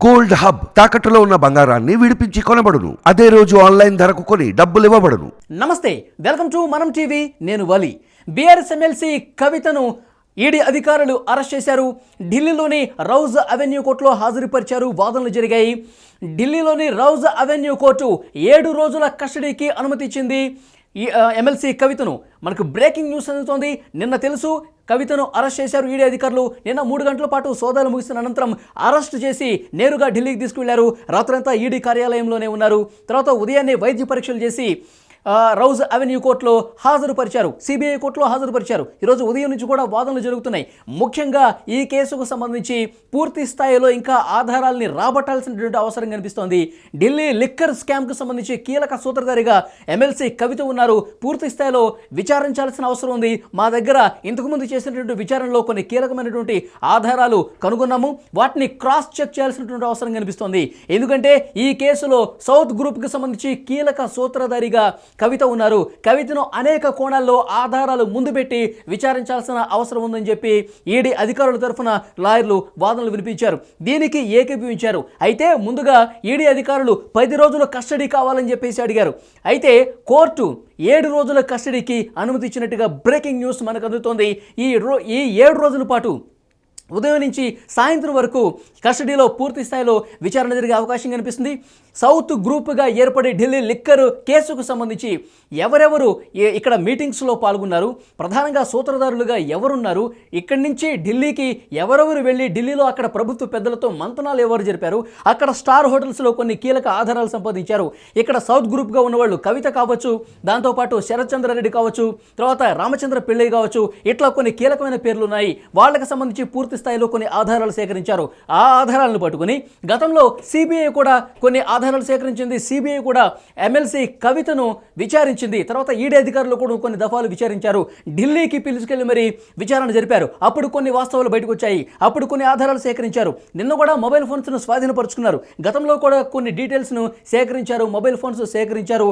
Gold hub తాకట్టులో ఉన్న బంగారాన్ని విడిపించి కొనబడును. అదే రోజు ఆన్లైన్ ధరకు కొని డబ్బులు ఇవ్వబడును. నమస్తే, వెల్కమ్ టు మనం టీవీ. నేను వలి. బీఆర్ఎస్ ఎమ్మెల్సీ కవితను ఈడీ అధికారులు అరెస్ట్ చేశారు. ఢిల్లీలోని రౌజ్ అవెన్యూ కోర్టులో హాజరుపరిచారు. వాదనలు జరిగాయి. ఢిల్లీలోని రౌజ్ అవెన్యూ కోర్టు 7 రోజుల కస్టడీకి అనుమతి ఇచ్చింది ఈ ఎమ్మెల్సీ కవితను. మనకు బ్రేకింగ్ న్యూస్ అందుతోంది. నిన్న తెలుసు కవితను అరెస్ట్ చేశారు ఈడీ అధికారులు. నిన్న 3 గంటల పాటు సోదాలు ముగిసిన అనంతరం అరెస్ట్ చేసి నేరుగా ఢిల్లీకి తీసుకువెళ్లారు. రాత్రంతా ఈడీ కార్యాలయంలోనే ఉన్నారు. తర్వాత ఉదయాన్నే వైద్య పరీక్షలు చేసి రౌజ్ అవెన్యూ కోర్టులో హాజరుపరిచారు. సిబిఐ కోర్టులో హాజరుపరిచారు. ఈరోజు ఉదయం నుంచి కూడా వాదనలు జరుగుతున్నాయి. ముఖ్యంగా ఈ కేసుకు సంబంధించి పూర్తి స్థాయిలో ఇంకా ఆధారాలని రాబట్టాల్సినటువంటి అవసరం కనిపిస్తోంది. ఢిల్లీ లిక్కర్ స్కామ్కు సంబంధించి కీలక సూత్రధారిగా ఎమ్మెల్సీ కవిత ఉన్నారు. పూర్తి స్థాయిలో విచారించాల్సిన అవసరం ఉంది. మా దగ్గర ఇంతకుముందు చేసినటువంటి విచారణలో కొన్ని కీలకమైనటువంటి ఆధారాలు కనుగొన్నాము. వాటిని క్రాస్ చెక్ చేయాల్సినటువంటి అవసరం కనిపిస్తోంది. ఎందుకంటే ఈ కేసులో సౌత్ గ్రూప్కి సంబంధించి కీలక సూత్రధారిగా కవిత ఉన్నారు. కవితను అనేక కోణాల్లో ఆధారాలు ముందు పెట్టి విచారించాల్సిన అవసరం ఉందని చెప్పి ఈడీ అధికారుల తరఫున లాయర్లు వాదనలు వినిపించారు. దీనికి ఏకీభవించారు. అయితే ముందుగా ఈడీ అధికారులు 10 రోజుల కస్టడీ కావాలని చెప్పేసి అడిగారు. అయితే కోర్టు 7 రోజుల కస్టడీకి అనుమతి ఇచ్చినట్టుగా బ్రేకింగ్ న్యూస్ మనకు అందుతోంది. ఈ 7 రోజుల పాటు ఉదయం నుంచి సాయంత్రం వరకు కస్టడీలో పూర్తి స్థాయిలో విచారణ జరిగే అవకాశం కనిపిస్తుంది. సౌత్ గ్రూప్గా ఏర్పడి ఢిల్లీ లిక్కర్ కేసుకు సంబంధించి ఎవరెవరు ఇక్కడ మీటింగ్స్లో పాల్గొన్నారు, ప్రధానంగా సూత్రధారులుగా ఎవరున్నారు, ఇక్కడి నుంచి ఢిల్లీకి ఎవరెవరు వెళ్ళి ఢిల్లీలో అక్కడ ప్రభుత్వ పెద్దలతో మంతనాలు ఎవరు జరిపారు, అక్కడ స్టార్ హోటల్స్లో కొన్ని కీలక ఆధారాలు సంపాదించారు. ఇక్కడ సౌత్ గ్రూప్గా ఉన్నవాళ్ళు కవిత కావచ్చు, దాంతోపాటు శరత్ చంద్రారెడ్డి కావచ్చు, తర్వాత రామచంద్ర పిళ్ళై కావచ్చు, ఇట్లా కొన్ని కీలకమైన పేర్లు ఉన్నాయి. వాళ్ళకి సంబంధించి పూర్తి స్థాయిలో కొన్ని ఆధారాలు సేకరించారు. ఆ ఆధారాలను పట్టుకుని గతంలో సిబిఐ కూడా కొన్ని ఆధారాలు సేకరించింది. సిబిఐ కూడా ఎమ్మెల్సీ కవితను విచారించింది. తర్వాత ఈడీ అధికారులు కూడా కొన్ని దఫాలు విచారించారు. ఢిల్లీకి పిలుచుకెళ్లి మరి విచారణ జరిపారు. అప్పుడు కొన్ని వాస్తవాలు బయటకు వచ్చాయి. అప్పుడు కొన్ని ఆధారాలు సేకరించారు. నిన్న కూడా మొబైల్ ఫోన్స్ను స్వాధీనపరుచుకున్నారు. గతంలో కూడా కొన్ని డీటెయిల్స్ను సేకరించారు. మొబైల్ ఫోన్స్ సేకరించారు.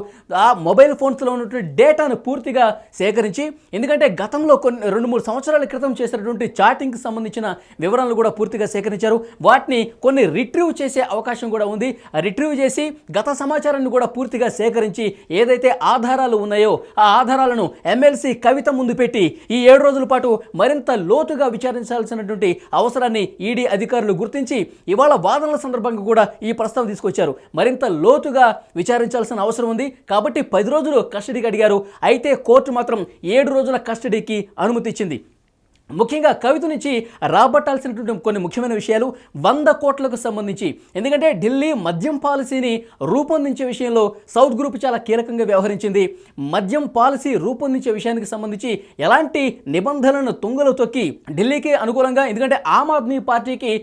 ఆ మొబైల్ ఫోన్స్లో ఉన్నటువంటి డేటాను పూర్తిగా సేకరించి, ఎందుకంటే గతంలో కొన్ని 2-3 సంవత్సరాల క్రితం చేసినటువంటి చాటింగ్కి సంబంధించిన వివరాలను కూడా పూర్తిగా సేకరించారు. వాటిని కొన్ని రిట్రీవ్ చేసే అవకాశం కూడా ఉంది. రిట్రీవ్ చేసి గత సమాచారాన్ని కూడా పూర్తిగా సేకరించి ఏదైతే ఆధారాలు ఉన్నాయో ఆ ఆధారాలను ఎమ్మెల్సీ కవిత ముందు పెట్టి ఈ 7 రోజుల పాటు మరింత లోతుగా విచారించాల్సినటువంటి అవసరాన్ని ఈడీ అధికారులు గుర్తించి ఇవాళ వాదనల సందర్భంగా కూడా ఈ ప్రస్తావన తీసుకొచ్చారు. మరింత లోతుగా విచారించాల్సిన అవసరం ఉంది కాబట్టి 10 రోజులు కస్టడీకి అడిగారు. అయితే కోర్టు మాత్రం 7 రోజుల కస్టడీకి అనుమతి ఇచ్చింది. ముఖ్యంగా కవిత నుంచి రాబట్టాల్సినటువంటి కొన్ని ముఖ్యమైన విషయాలు 100 కోట్లకు సంబంధించి. ఎందుకంటే ఢిల్లీ మద్యం పాలసీని రూపొందించే విషయంలో సౌత్ గ్రూప్ చాలా కీలకంగా వ్యవహరించింది. మద్యం పాలసీ రూపొందించే విషయానికి సంబంధించి ఎలాంటి నిబంధనలను తుంగలు తొక్కి ఢిల్లీకి అనుకూలంగా, ఎందుకంటే ఆమ్ ఆద్మీ పార్టీకి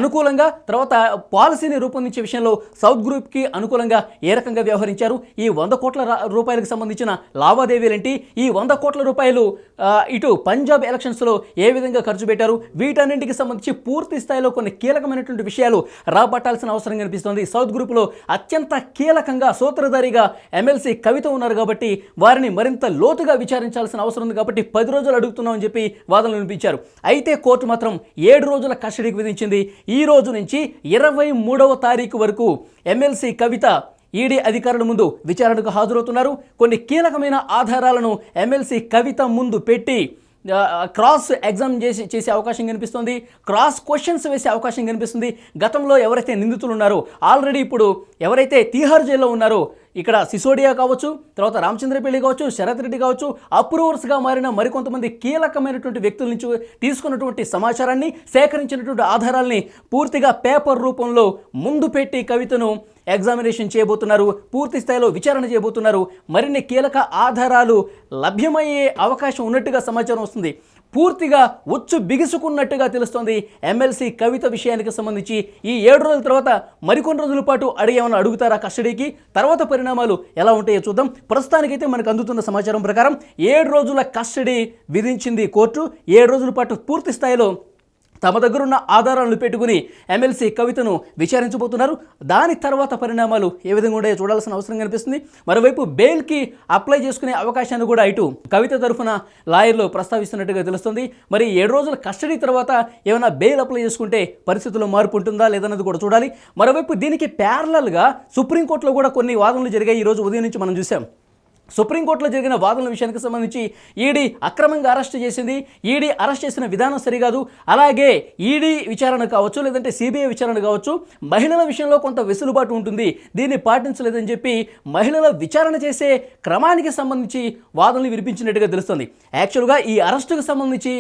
అనుకూలంగా, తర్వాత పాలసీని రూపొందించే విషయంలో సౌత్ గ్రూప్కి అనుకూలంగా ఏ రకంగా వ్యవహరించారు, ఈ 100 కోట్ల రూపాయలకు సంబంధించిన లావాదేవీలేంటి, ఈ 100 కోట్ల రూపాయలు ఇటు పంజాబ్ ఎలక్షన్స్లో ఏ విధంగా ఖర్చు పెట్టారు, వీటన్నింటికి సంబంధించి పూర్తి స్థాయిలో కొన్ని కీలకమైనటువంటి విషయాలు రాబట్టాల్సిన అవసరం కనిపిస్తుంది. సౌత్ గ్రూప్లో అత్యంత కీలకంగా సూత్రధారిగా ఎమ్మెల్సీ కవిత ఉన్నారు కాబట్టి వారిని మరింత లోతుగా విచారించాల్సిన అవసరం ఉంది. కాబట్టి 10 రోజులు అడుగుతున్నామని చెప్పి వాదనలు వినిపించారు. అయితే కోర్టు మాత్రం 7 రోజుల కస్టడీకి విధించింది. ఈ రోజు నుంచి 23వ తారీఖు వరకు ఎమ్మెల్సీ కవిత ఈడీ అధికారుల ముందు విచారణకు హాజరవుతున్నారు. కొన్ని కీలకమైన ఆధారాలను ఎమ్మెల్సీ కవిత ముందు పెట్టి క్రాస్ ఎగ్జామ్ చేసే అవకాశం కనిపిస్తుంది. క్రాస్ క్వశ్చన్స్ వేసే అవకాశం కనిపిస్తుంది. గతంలో ఎవరైతే నిందితులు ఉన్నారో, ఆల్రెడీ ఇప్పుడు ఎవరైతే తీహార్ జైల్లో ఉన్నారో, ఇక్కడ సిసోడియా కావచ్చు, తర్వాత రామచంద్ర పిళ్ళై కావచ్చు, శరత్ రెడ్డి కావచ్చు, అప్రూవర్స్గా మారిన మరికొంతమంది కీలకమైనటువంటి వ్యక్తుల నుంచి తీసుకున్నటువంటి సమాచారాన్ని, సేకరించినటువంటి ఆధారాల్ని పూర్తిగా పేపర్ రూపంలో ముందు పెట్టి కవితను ఎగ్జామినేషన్ చేయబోతున్నారు. పూర్తి స్థాయిలో విచారణ చేయబోతున్నారు. మరిన్ని కీలక ఆధారాలు లభ్యమయ్యే అవకాశం ఉన్నట్టుగా సమాచారం వస్తుంది. పూర్తిగా ఉచ్చు బిగుసుకున్నట్టుగా తెలుస్తోంది. ఎమ్మెల్సీ కవిత విషయానికి సంబంధించి ఈ 7 రోజుల తర్వాత మరికొన్ని రోజుల పాటు ఏమైనా అడుగుతారా కస్టడీకి, తర్వాత పరిణామాలు ఎలా ఉంటాయో చూద్దాం. ప్రస్తుతానికైతే మనకు అందుతున్న సమాచారం ప్రకారం 7 రోజుల కస్టడీ విధించింది కోర్టు. 7 రోజుల పాటు పూర్తి స్థాయిలో తమ దగ్గరున్న ఆధారాలను పెట్టుకుని ఎమ్మెల్సీ కవితను విచారించబోతున్నారు. దాని తర్వాత పరిణామాలు ఏ విధంగా ఉంటాయో చూడాల్సిన అవసరం కనిపిస్తుంది. మరోవైపు బెయిల్కి అప్లై చేసుకునే అవకాశాన్ని కూడా ఇటు కవిత తరఫున లాయర్లు ప్రస్తావిస్తున్నట్టుగా తెలుస్తుంది. మరి 7 రోజుల కస్టడీ తర్వాత ఏమైనా బెయిల్ అప్లై చేసుకుంటే పరిస్థితుల్లో మార్పు ఉంటుందా లేదన్నది కూడా చూడాలి. మరోవైపు దీనికి ప్యారలల్గా సుప్రీంకోర్టులో కూడా కొన్ని వాదనలు జరిగాయి. ఈరోజు ఉదయం నుంచి మనం చూసాం. సుప్రీంకోర్టులో జరిగిన వాదనల విషయానికి సంబంధించి ఈడీ అక్రమంగా అరెస్ట్ చేసింది, ఈడీ అరెస్ట్ చేసిన విధానం సరికాదు, అలాగే ఈడీ విచారణ కావచ్చు లేదంటే సిబిఐ విచారణ కావచ్చు మహిళల విషయంలో కొంత వెసులుబాటు ఉంటుంది, దీన్ని పాటించలేదని చెప్పి మహిళల విచారణ చేసే క్రమానికి సంబంధించి వాదనలు వినిపించినట్టుగా తెలుస్తుంది. యాక్చువల్గా ఈ అరెస్టుకు సంబంధించి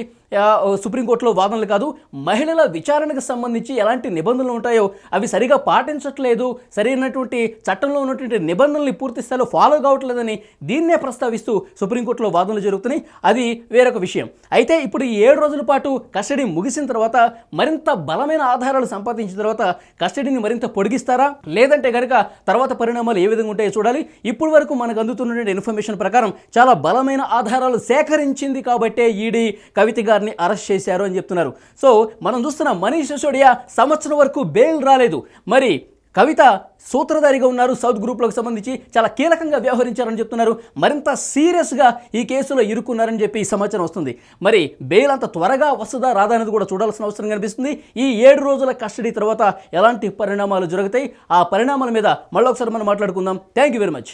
సుప్రీంకోర్టులో వాదనలు కాదు, మహిళల విచారణకు సంబంధించి ఎలాంటి నిబంధనలు ఉంటాయో అవి సరిగా పాటించట్లేదు, సరైనటువంటి చట్టంలో ఉన్నటువంటి నిబంధనల్ని పూర్తి స్థాయిలో ఫాలో కావట్లేదని దీన్నే ప్రస్తావిస్తూ సుప్రీంకోర్టులో వాదనలు జరుగుతున్నాయి. అది వేరొక విషయం. అయితే ఇప్పుడు ఈ 7 రోజుల పాటు కస్టడీ ముగిసిన తర్వాత మరింత బలమైన ఆధారాలు సంపాదించిన తర్వాత కస్టడీని మరింత పొడిగిస్తారా లేదంటే కనుక తర్వాత పరిణామాలు ఏ విధంగా ఉంటాయో చూడాలి. ఇప్పటి వరకు మనకు అందుతున్నటువంటి ఇన్ఫర్మేషన్ ప్రకారం చాలా బలమైన ఆధారాలు సేకరించింది కాబట్టే ఈడీ కవిత గారిని అరెస్ట్ చేశారు అని చెప్తున్నారు. సో మనం చూస్తున్న మనీష్ సిసోడియా సంవత్సరం వరకు బెయిల్ రాలేదు. మరి కవిత సూత్రధారిగా ఉన్నారు, సౌత్ గ్రూప్లకు సంబంధించి చాలా కీలకంగా వ్యవహరించారని చెప్తున్నారు. మరింత సీరియస్గా ఈ కేసులో ఇరుక్కున్నారని చెప్పి సమాచారం వస్తుంది. మరి బెయిల్ అంత త్వరగా వస్తుందా రాదా అనేది కూడా చూడాల్సిన అవసరం కనిపిస్తుంది. ఈ 7 రోజుల కస్టడీ తర్వాత ఎలాంటి పరిణామాలు జరుగుతాయి, ఆ పరిణామాల మీద మళ్ళీ ఒకసారి మనం మాట్లాడుకుందాం. Thank you very much.